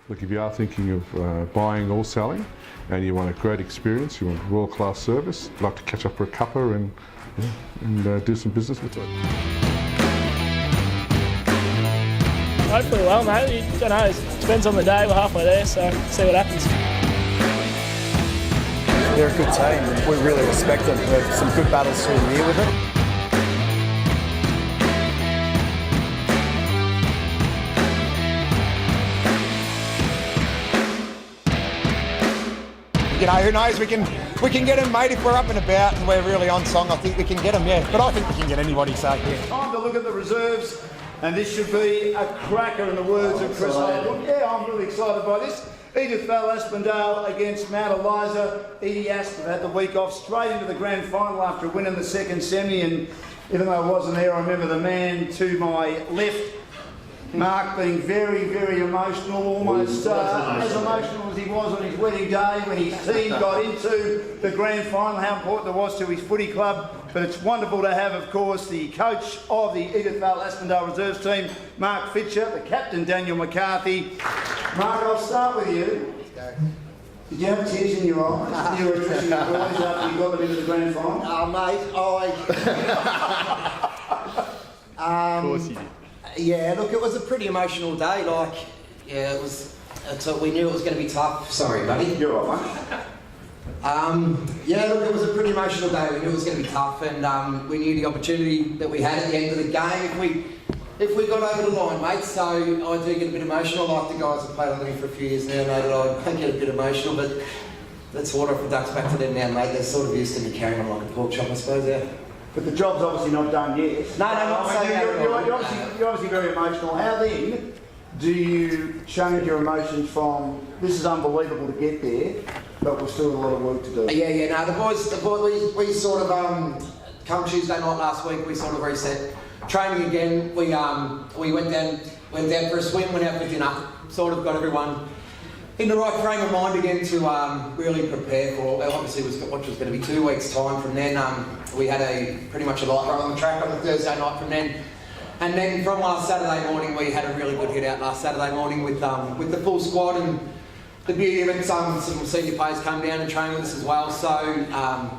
Look, if you are thinking of buying or selling and you want a great experience, you want world-class service, I'd like to catch up for a cuppa and do some business with it. Hopefully well, mate. You don't know, it depends on the day. We're halfway there, so see what happens. They're a good team. We really respect them. We've had some good battles through the year with them. You know, who knows, we can get them, mate, if we're up and about and we're really on song. I think we can get them, yeah. But I think we can get anybody, so yeah. Time to look at the reserves, and this should be a cracker in the words of Chris Holden. Yeah, I'm really excited by this. Edi Aspendale against Mount Eliza. Edi Asp have had the week off, straight into the grand final after winning the second semi, and even though I wasn't there, I remember the man to my left, Mark, being very, very emotional, almost as emotional as he was on his wedding day when his team got into the grand final, how important it was to his footy club. But it's wonderful to have, of course, the coach of the Edi Aspendale Reserves team, Mark Fisher, the captain, Daniel McCarthy. Mark, I'll start with you. Did you have tears in your eyes? You were addressing your boys after you got them into the grand final? Of course you did. Yeah, look, it was a pretty emotional day. We knew it was going to be tough. Sorry, buddy. You're all right. Yeah, look, it was a pretty emotional day. We knew it was going to be tough, and we knew the opportunity that we had at the end of the game if we got over the line, mate. So I do get a bit emotional. Like the guys have played on me for a few years now, know that I get a bit emotional, but that's water off the ducks back to them now, mate. They're sort of used to me carrying on like a pork chop, I suppose, yeah. But the job's obviously not done yet. No, not saying that. You're obviously very emotional. How then do you change your emotions from this is unbelievable to get there, but we've still got a lot of work to do? Yeah. No, the boys, we sort of come Tuesday night last week. We sort of reset training again. We went down for a swim, went out for dinner. Sort of got everyone in the right frame of mind again to really prepare for. Obviously, what was going to be 2 weeks' time from then. We had pretty much a light run on the track on the Thursday night from then. And then from last Saturday morning, we had a really good hit out last Saturday morning with the full squad, and the beauty of it, some senior players came down and trained with us as well. So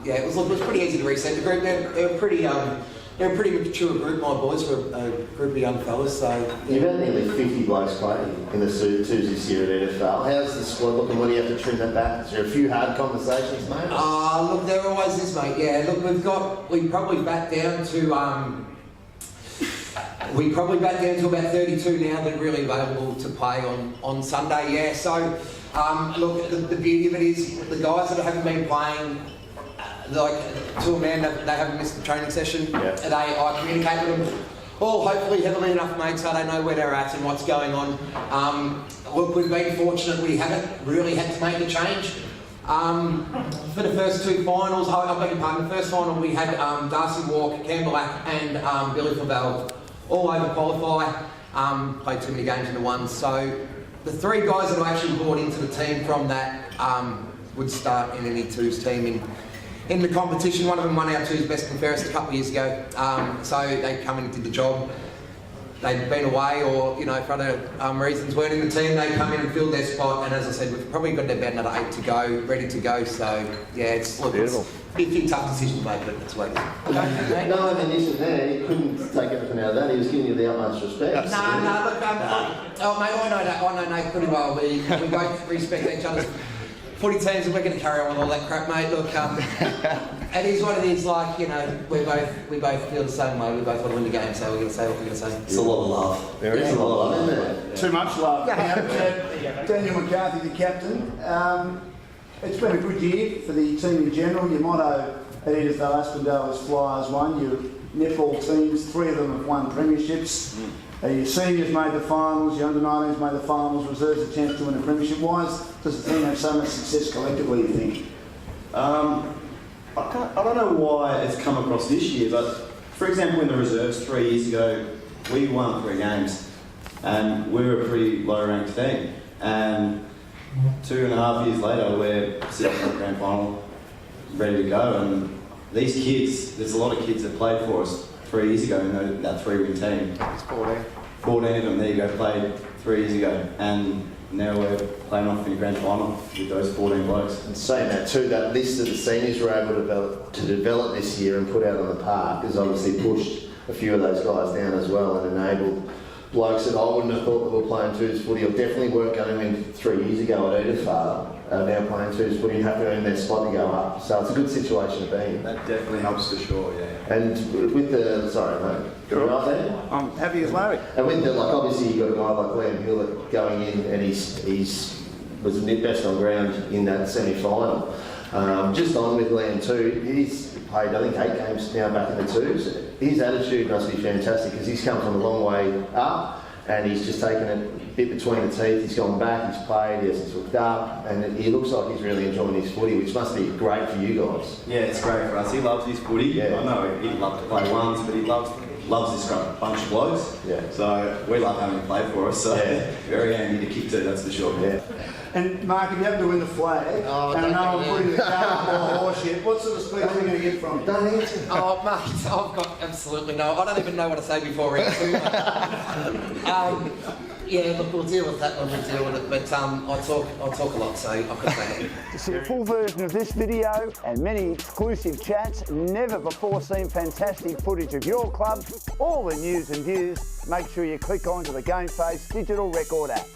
yeah, it was pretty easy to reset the group. They're a pretty mature group. My boys were a group of young fellas. So yeah. You've had nearly 50 blokes playing in the twos this year at NFL. How's the squad looking? What do you have to trim that back? Is there a few hard conversations, mate? Look, there always is, mate. Yeah, look, we probably back down to about 32 now that are really available to play on Sunday. Yeah, so look, the beauty of it is the guys that haven't been playing, like to a man, they haven't missed the training session. Yeah. I communicate with them all hopefully heavily enough, mate, so they know where they're at and what's going on. Look, we've been fortunate we haven't really had to make a change. For the first two finals, I beg your pardon, the first final we had Darcy Walk, Campbell Ack and Billy Favell all overqualify, played too many games into one. So the three guys that I actually brought into the team from that would start in any twos team in the competition. One of them won our twos best and fairest a couple of years ago. So they come in and did the job. They'd been away or, for other reasons weren't in the team. They come in and filled their spot, and as I said, we've probably got about another 8 to go, ready to go. So yeah, it's a few tough decisions made, but it's working. Okay. No ammunition there. He couldn't take everything out of that. He was giving you the utmost respect. Look, oh mate, I know Nate pretty well. We both respect each other's footy teams, and we're going to carry on with all that crap, mate. Look, it is what it is. Like, we both feel the same way. We both want to win the game, so we're going to say what we're going to say. It's a lot of love. There is a lot of love, isn't there? Too much love. Daniel McCarthy, the captain. It's been a good year for the team in general. Your motto at Edi Aspendale is Flyers won. Your netball teams, 3 of them have won premierships. Your seniors made the finals, your under-19s made the finals, reserves a chance to win a premiership. Why does the team have so much success collectively, you think? I don't know why it's come across this year, but for example, in the reserves 3 years ago, we won 3 games and we were a pretty low-ranked team. And 2.5 years later, we're sitting in the grand final, ready to go. And these kids, there's a lot of kids that played for us 3 years ago in that 3-win team. It's 14. 14 of them, there you go, played 3 years ago. And now we're playing off in the grand final with those 14 blokes. And saying that too, that list that the seniors were able to develop this year and put out on the park has obviously pushed a few of those guys down as well and enabled blokes that I wouldn't have thought that were playing twos footy or definitely weren't going in 3 years ago at Edi Asp are now playing twos footy and have to earn their spot to go up. So it's a good situation to be in. That definitely helps for sure, yeah. And with the, sorry mate, you're right there? I'm happy as Larry. And with the, like obviously you've got a guy like Liam Hewlett going in and he's was the best on ground in that semi-final. Just on with Liam too, he's played I think 8 games now back in the twos. His attitude must be fantastic because he's come from a long way up and he's just taken it a bit between the teeth. He's gone back, he's played, he hasn't hooked up, and he looks like he's really enjoying his footy, which must be great for you guys. Yeah, it's great for us. He loves his footy. Yeah. I know he'd love to play ones, but he loves this bunch of blokes. Yeah. So we love having him play for us. So Yeah. very handy to kick to, that's for sure. Yeah. And Mark, if you happen to win the flag, and I know I'm putting the car on the horse yet, what sort of speech are we going to get from you? Don't answer. Oh, mate, I've got absolutely no. I don't even know what to say before round 2. Yeah, look, we'll deal with that when we deal with it. But I talk a lot, so I could say nothing. To see a full version of this video and many exclusive chats, never before seen fantastic footage of your club, all the news and views, make sure you click onto the Game Face digital record app.